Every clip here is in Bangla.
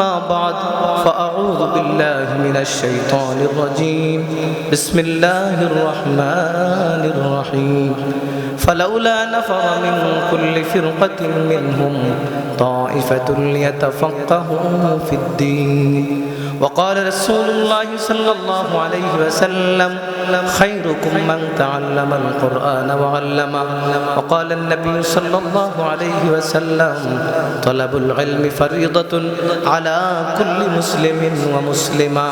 أما بعد فأعوذ بالله من الشيطان الرجيم بسم الله الرحمن الرحيم فلولا نفر من كل فرقة منهم طائفة ليتفقهوا في الدين وقال رسول الله صلى الله عليه وسلم خيركم من تعلم القرآن وعلمه وقال النبي صلى الله عليه وسلم طلب العلم فريضة على كل مسلم ومسلمة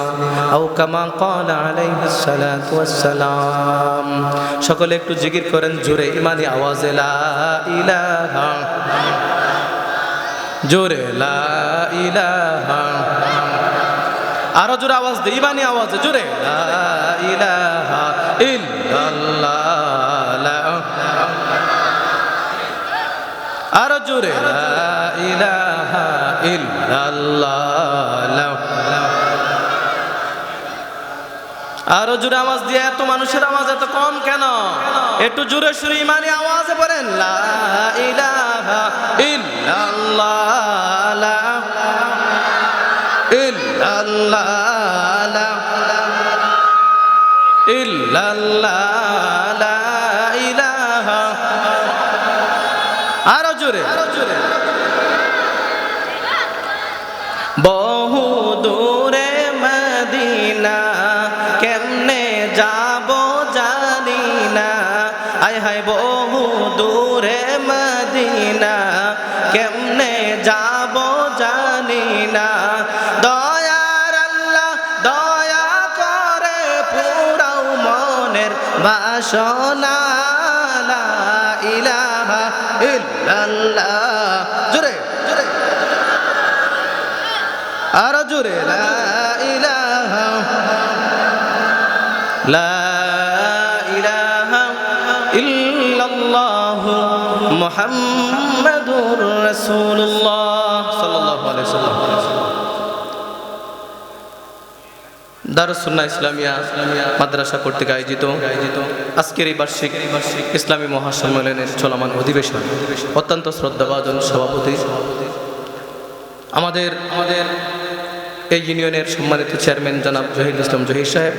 أو كما قال عليه الصلاة والسلام সকলে একটু জিকির করেন জোরে ইমানি আওয়াজে লা ইলাহা জোরে লা ইলাহা আরো জোরে আওয়াজ দে ইমানি আওয়াজে জোরে লা ইলাহা ইল্লাল্লাহ আরো জোরে লা ইলাহা ইল্লাল্লাহ আরো জোরে আওয়াজ দিয়ে এত মানুষের আওয়াজ এত কম কেন একটু জোরে সুরে ইমানি আওয়াজে বলেন লা ইলাহা ইল্লাল্লাহ ইল্লাল্লাহ ইল্লাল্লাহ লা ইলাহা আরো জোরে বহু দূরে মদিনা কেমনে যাব জানি না আয় হায় বহু দূরে মদিনা কেমনে যাব জানি না দয়ার আল্লাহ দয়া করে পুরাও মনের বাসনা লা ইলাহা ইল্লাল্লাহ জোরে জোরে আরো জোরে লা ইলাহা লা ইলাহা ইল্লাল্লাহ মুহাম্মাদুর রাসূলুল্লাহ সাল্লাল্লাহু আলাইহি ওয়াসাল্লাম দারুস সুন্নাহ ইসলামিয়া মাদ্রাসা কর্তৃক আয়োজিত আজকের এই বার্ষিক ইসলামী মহাসম্মেলনের চলমান অধিবেশন অত্যন্ত শ্রদ্ধাভাজন সভাপতি আমাদের এই ইউনিয়নের সম্মানিত চেয়ারম্যান জনাব জহিরুল ইসলাম জহির সাহেব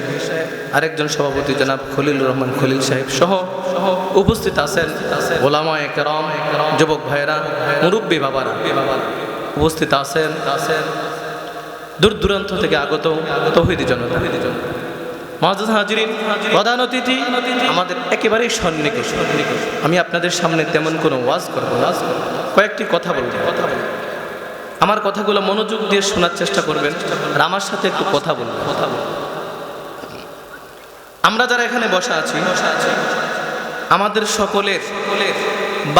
আরেকজন সভাপতি জনাব খলিলুর রহমান খলিল সাহেব সহ উপস্থিত আছেন ওলামায়ে কেরাম যুবক ভাইয়েরা মুরব্বী বাবারা উপস্থিত আছেন দূর দূরান্ত থেকে আগত তৌহিদি জনতা মুআজ্জাজ হাজিরিন প্রধান অতিথি আমাদের একেবারেই সন্নিকট আমি আপনাদের সামনে তেমন কোনো ওয়াজ করব না কয়েকটি কথা বলবো আমার কথাগুলো মনোযোগ দিয়ে শোনার চেষ্টা করবেন আর আমার সাথে একটু কথা বলবো আমরা যারা এখানে বসা আছি আমাদের সকলের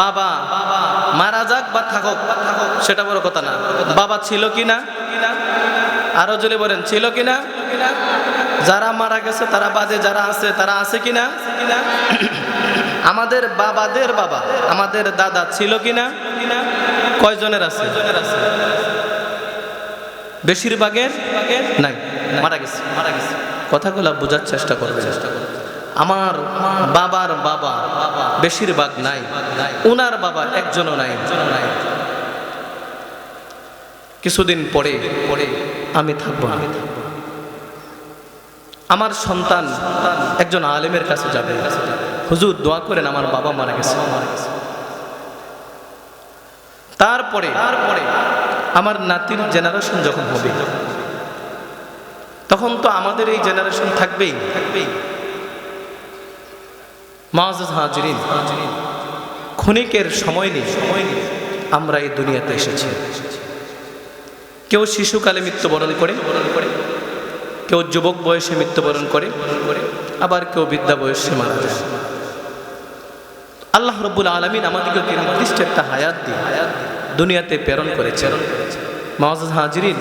বাবা মারা যাক বা থাকুক সেটা বড় কথা না বাবা ছিল কিনা আরো জোরে বলেন ছিল কিনা যারা মারা গেছে তারা বাদে যারা আছে তারা আছে কিনা আমাদের বাবাদের বাবা আমাদের দাদা ছিল কিনা কয়জনের আছে বেশিরভাগের নাই মারা গেছে কথাগুলো বোঝার চেষ্টা করবে আমার বাবার বাবা বেশিরভাগ নাই উনার বাবা একজনও নাই কিছুদিন পরে আমি থাকবো না আমার সন্তান একজন আলেমের কাছে যাবে হুজুর দোয়া করেন আমার বাবা মারা গেছে তারপরে আমার নাতির জেনারেশন যখন হবে তখন তো আমাদের এই জেনারেশন থাকবেই মুআজ্জাজ হাজিরিন ক্ষণিকের সময় নেই আমরা এই দুনিয়াতে এসেছি কেউ শিশুকালে মৃত্যুবরণ করে কেউ যুবক বয়সে মৃত্যুবরণ করে আবার কেউ বৃদ্ধা বয়সে মারা যায় আল্লাহ রাব্বুল আলামিন আমাদেরকে নির্দিষ্ট একটা হায়াত দিয়ে দুনিয়াতে প্রেরণ করেছেন মুআজ্জাজ হাজিরিন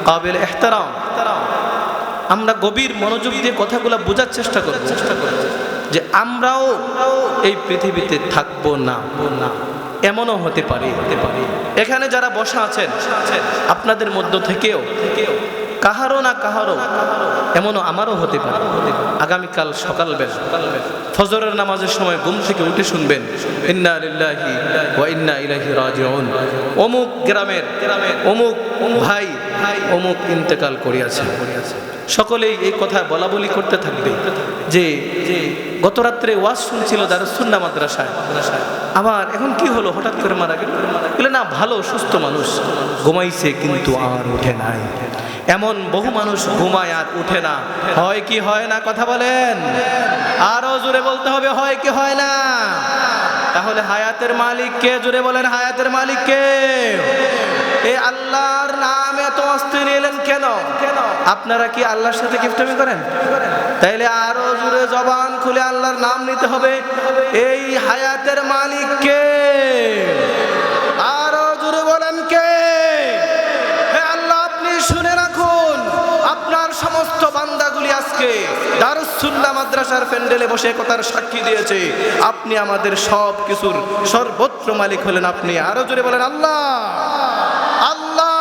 কাবিল ইহতারাম আমরা গভীর মনোযোগ দিয়ে কথাগুলো বোঝার চেষ্টা করব যে আমরাও এই পৃথিবীতে থাকবো না এমনও হতে পারে এখানে যারা বসা আছেন আপনাদের মধ্য থেকেও কাহারো না কাহারো এমনও আমারও হতে পারে আগামীকাল সকালবেলা ফজরের নামাজের সময় ঘুম থেকে উঠে শুনবেন ইন্না লিল্লাহি ওয়া ইন্না ইলাইহি রাজিউন অমুক গ্রামের অমুক ভাই অমুক ইন্তেকাল করিয়াছে। সকলেই এই কথা বলা বলি করতে থাকবে যে গত রাত্রে ওয়াজ শুনছিল দারুস সুন্নাহ মাদ্রাসায়, আবার এখন কি হলো, হঠাৎ করে মারা গেল? বলে না, ভালো সুস্থ মানুষ, ঘুমাইছে কিন্তু আর উঠে নাই। এমন বহু মানুষ ঘুমায় আর উঠে না। হয় কি হয় না? কথা বলেন, আরো জোরে বলতে হবে, হয় কি হয় না? তাহলে হায়াতের মালিক কে? জোরে বলেন, হায়াতের মালিক কে? এই আল্লাহর নাম এত অস্থির এলেন কেন? আপনারা কি আল্লাহর সাথে কিফটামি করেন? তাইলে আরো জোরে জবান খুলে আল্লাহর নাম নিতে হবে। এই হায়াতের মালিক কে? আরো জোরে বলেন কে? হে আল্লাহ, আপনি শুনে রাখুন, আপনার সমস্ত বান্দাগুলি আজকে দারুস সুন্নাহ মাদ্রাসার প্যান্ডেলে বসে কথার সাক্ষী দিয়েছে। আপনি আমাদের সব কিছুর সর্বত্র মালিক হলেন আপনি। আরো জোরে বলেন আল্লাহ আল্লাহ।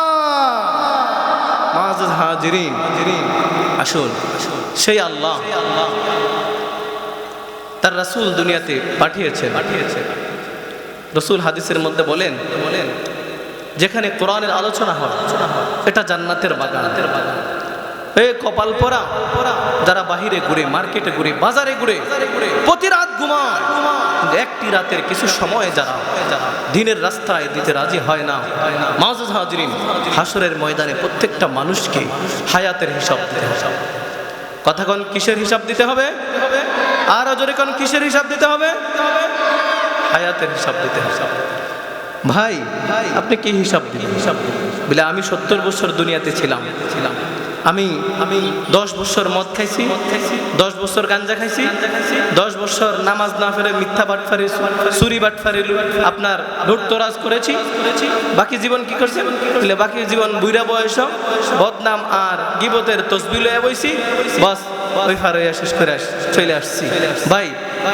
মুআজ্জাজ হাজিরিন, আসুন, সেই আল্লাহ তার রাসূল দুনিয়াতে পাঠিয়েছেন। রাসূল হাদিসের মধ্যে বলেন, যেখানে কোরআনের আলোচনা হয় এটা জান্নাতের বাগান। এই কপাল পরা যারা বাহিরে ঘুরে, মার্কেটে ঘুরে, বাজারে ঘুরে, প্রতি রাত ঘুমায়, একটি রাতের কিছু সময় যারা দিনের রাস্তায় দিতে রাজি হয় না, মুআজ্জাজ হাজিরিন, হাসরের ময়দানে প্রত্যেকটা মানুষকে হায়াতের হিসাব দিতে হবে। কথা কোন কিসের হিসাব দিতে হবে? আর জোরে কোন কিসের হিসাব দিতে হবে? হায়াতের হিসাব দিতে হবে। ভাই, আপনি কি হিসাব দিবেন? বলে আমি 70 বছর দুনিয়াতে ছিলাম, আমি 10 বছর মদ খাইছি, 10 বছর গাঞ্জা খাইছি, 10 বছর নামাজ না ফেরে মিথ্যা বাটফারি, চুরি বাটফারি, আপনার লুটতরাজ করেছি। বাকি জীবন কি করছেন? বলে বাকি জীবন বুইরা বয়স বদনাম আর গিবতের তসবিহ লইয়া বইছি, বাস ওই ফার হইয়া শেষ করে চলে আসছি। ভাই,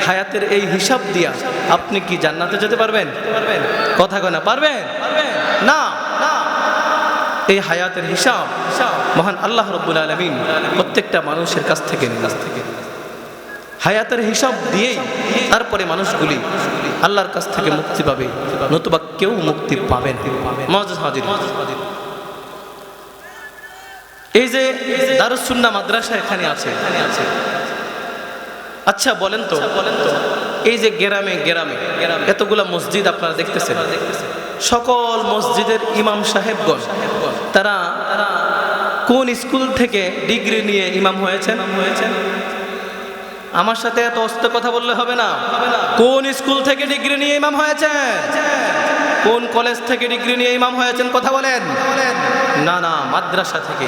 হায়াতের এই হিসাব দিয়া আপনি কি জান্নাতে যেতে পারবেন? কথা কয় না, পারবেন না। এই হায়াতের হিসাব মহান আল্লাহ রাব্বুল আলামিন প্রত্যেকটা মানুষের কাছ থেকে হায়াতের হিসাব দিয়েই তারপরে মানুষগুলি আল্লাহর কাছ থেকে মুক্তি পাবে, নতুবা কেউ মুক্তি পাবেন। মুআজ্জাজ হাজির, এই যে দারুস সুন্নাহ মাদ্রাসা এখানে আছে, আচ্ছা বলেন তো, এই যে গ্রামে গ্রামে এতগুলা মসজিদ আপনারা দেখতেছেন, সকল মসজিদের ইমাম সাহেবগণ তারা কোন স্কুল থেকে ডিগ্রি নিয়ে ইমাম হয়েছেন? আমার সাথে এত অস্ত কথা বললে হবে না। কোন স্কুল থেকে ডিগ্রি নিয়ে ইমাম হয়েছেন? কোন কলেজ থেকে ডিগ্রি নিয়ে ইমাম হয়েছেন? কথা বলেন। না না, মাদ্রাসা থেকে।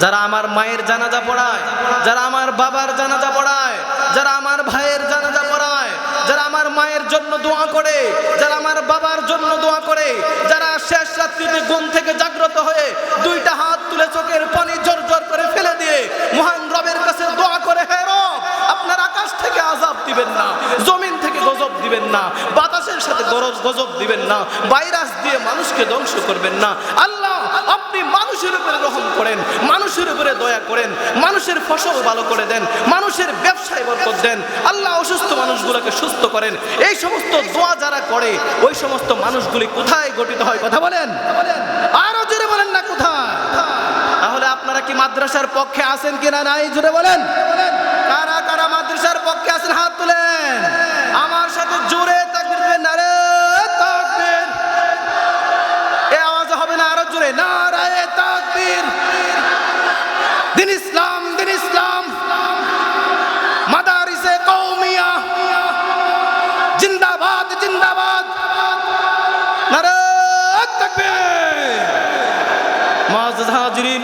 যারা আমার মায়ের জানাজা পড়ায়, যারা আমার বাবার জানাজা পড়ায়, যারা আমার ভাইয়ের জানাজা পড়ায়, যারা আমার মায়ের জন্য দোয়া করে, যারা আমার বাবার জন্য দোয়া করে, যারা শেষ রাত্রিতে ঘুম থেকে জাগ্রত হয়ে দুইটা হাত তুলে চোখের পানি জোর জোর করে ফেলে দিয়ে মহান রবের কাছে দোয়া করে, হে রব, আপনার আকাশ থেকে আযাব দিবেন না, জমিন থেকে গজব দিবেন না, বাতাসের সাথে গজব দিবেন না, ভাইরাস দিয়ে মানুষকে ধ্বংস করবেন না। আল্লাহ, আপনি মানুষের উপরে রহম করেন, মানুষের উপরে দয়া করেন, মানুষের ফসল ভালো করে দেন, মানুষের ব্যবসায় বরকত দেন। আল্লাহ, অসুস্থ মানুষগুলোকে সুস্থ করেন। এই সমস্ত দোয়া যারা করে ওই সমস্ত মানুষগুলি কোথায় গঠিত হয়? কথা বলেন, আরো জোরে বলেন না কোথায়? তাহলে আপনারা কি মাদ্রাসার পক্ষে আছেন কিনা? নাই, জোরে বলেন। কারা কারা মাদ্রাসার পক্ষে আছেন হাত তুলেন। আমার সাথে জোরে তাকবীর দিবেন, নারে তাকবীর। এই আওয়াজ হবে না, আরো জোরে, নারে তাকবীর। দিন ইসলাম, দিন ইসলাম, মাদারিসে কওমিয়া জিন্দাবাদ, জিন্দাবাদ, নারে তাকবীর। মুআজ্জাজ হাজিরিন,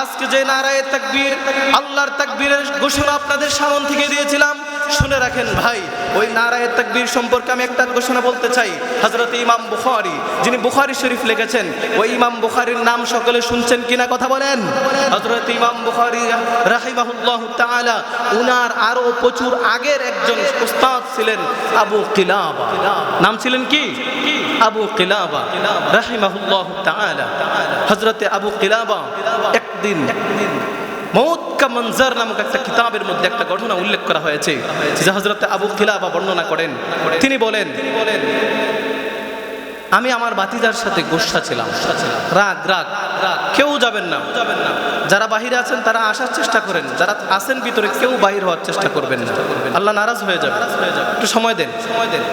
আজকে যে নারায়ে তাকবীর, আল্লাহর তাকবীরের ঘোষণা আপনাদের সামনে থেকে দিয়েছিলাম, শুনে রাখেন ভাই। ওই নারায়ে তাকবীর সম্পর্কে আমি একটা ঘোষণা বলতে চাই। হযরত ইমাম বুখারী, যিনি বুখারী শরীফ লিখেছেন, ওই ইমাম বুখারীর নাম সকলে শুনছেন কিনা? কথা বলেন। হযরত ইমাম বুখারী রাহিমাহুল্লাহু তাআলা, উনার আরো প্রচুর আগের একজন উস্তাদ ছিলেন আবু কিলাবা। নাম ছিলেন কি? আবু কিলাবা রাহিমাহুল্লাহু তাআলা। হযরত আবু কিলাবা একদিন মৌত কা মঞ্জর নামক একটা কিতাবের মধ্যে একটা ঘটনা উল্লেখ করা হয়েছে, যে হযরত আবু কিলাবা বর্ণনা করেন। তিনি বলেন, আমি আমার ভাতিজার সাথে গোসা ছিলাম, রাগ রাগ রাগ, কেউ যাবেন না, যারা বাহিরে আছেন তারা আসার চেষ্টা করেন, যারা আছেন ভিতরে কেউ বাহির হওয়ার চেষ্টা করবেন না, আল্লাহ নারাজ হয়ে যাবে। একটু সময় দেন।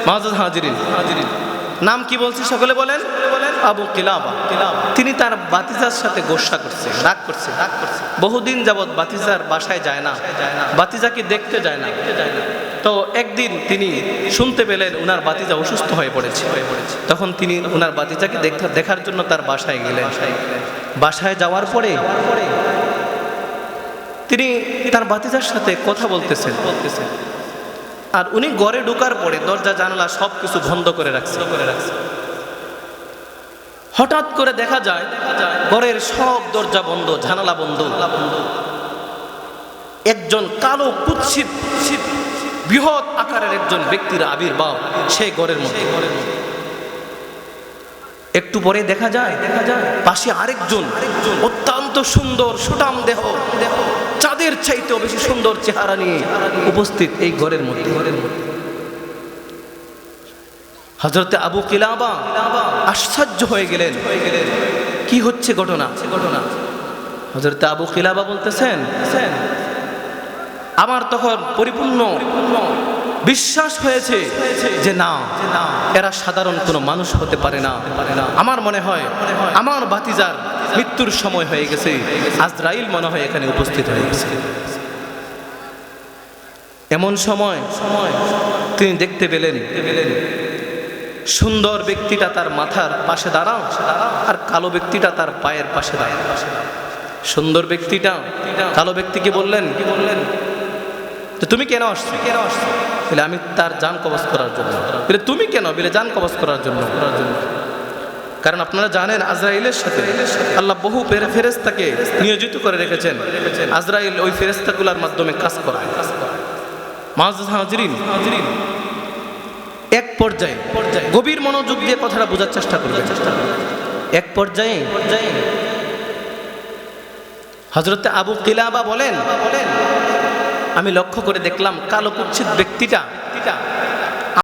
মাআযাজ হাজিরিন, নাম কি বলছি সকলে বলেন? আবু কিলাবা। তিনি তার ভাতিজার সাথে গোসা করছে, রাগ করছে। বহুদিন যাবৎ ভাতিজার বাসায় যায় না, ভাতিজাকে দেখতে যায় না। তো একদিন তিনি শুনতে পেলেন উনার ভাতিজা অসুস্থ হয়ে পড়েছে। তখন তিনি উনার ভাতিজাকে দেখার জন্য তার বাসায় গেলেন। বাসায় যাওয়ার পরে তিনি তার ভাতিজার সাথে কথা বলতেছেন। আর উনি ঘরে ঢোকার পরে দরজা জানালা সবকিছু বন্ধ করে রাখছে। হঠাৎ করে দেখা যায় ঘরের সব দরজা বন্ধ, জানালা বন্ধ। একজন কালো কুৎসিত বৃহৎ আকারের একজন ব্যক্তির আবির্ভাব সেই ঘরের মধ্যে। একটু পরে দেখা যায় পাশে আরেকজন অত্যন্ত সুন্দর সুঠাম দেহ, চাঁদের চাইতেও বেশি সুন্দর চেহারা নিয়ে উপস্থিত এই ঘরের মধ্যে। হযরতে আবু কিলাবা আশ্চর্য হয়ে গেলেন, কি হচ্ছে ঘটনা? হযরতে আবু কিলাবা বলতেছেন, আমার তখন পরিপূর্ণ বিশ্বাস হয়েছে যে না, এরা সাধারণ কোনো মানুষ হতে পারে না। আমার মনে হয় আমার ভাতিজার মৃত্যুর সময় হয়ে গেছে, আজরাইল মনে হয় এখানে উপস্থিত হয়ে গেছে। এমন সময় তিনি দেখতে পেলেন সুন্দর ব্যক্তিটা তার মাথার পাশে দাঁড়াও, আর কালো ব্যক্তিটা তার পায়ের পাশে দাঁড়ায়। সুন্দর ব্যক্তিটা কালো ব্যক্তিকে বললেন, তুমি কেন আসছো? বলে আমি তার জান কবজ করার জন্য। বলে তুমি কেন? বলে জান কবজ করার জন্য। কারণ আপনারা জানেন আজরাইলের সাথে আল্লাহ বহু ফেরেশতাকে নিয়োজিত করে রেখেছেন। আজরাইল ওই ফেরেশতাগুলোর মাধ্যমে কাজ করায়। মুআজ্জাজ হাজিরিন, এক পর্যায়ে গভীর মনোযোগ দিয়ে কথাটা বোঝার চেষ্টা করবেন। এক পর্যায়ে হযরতে আবু কিলাবা বলেন, আমি লক্ষ্য করে দেখলাম কালো কুৎসিত ব্যক্তিটা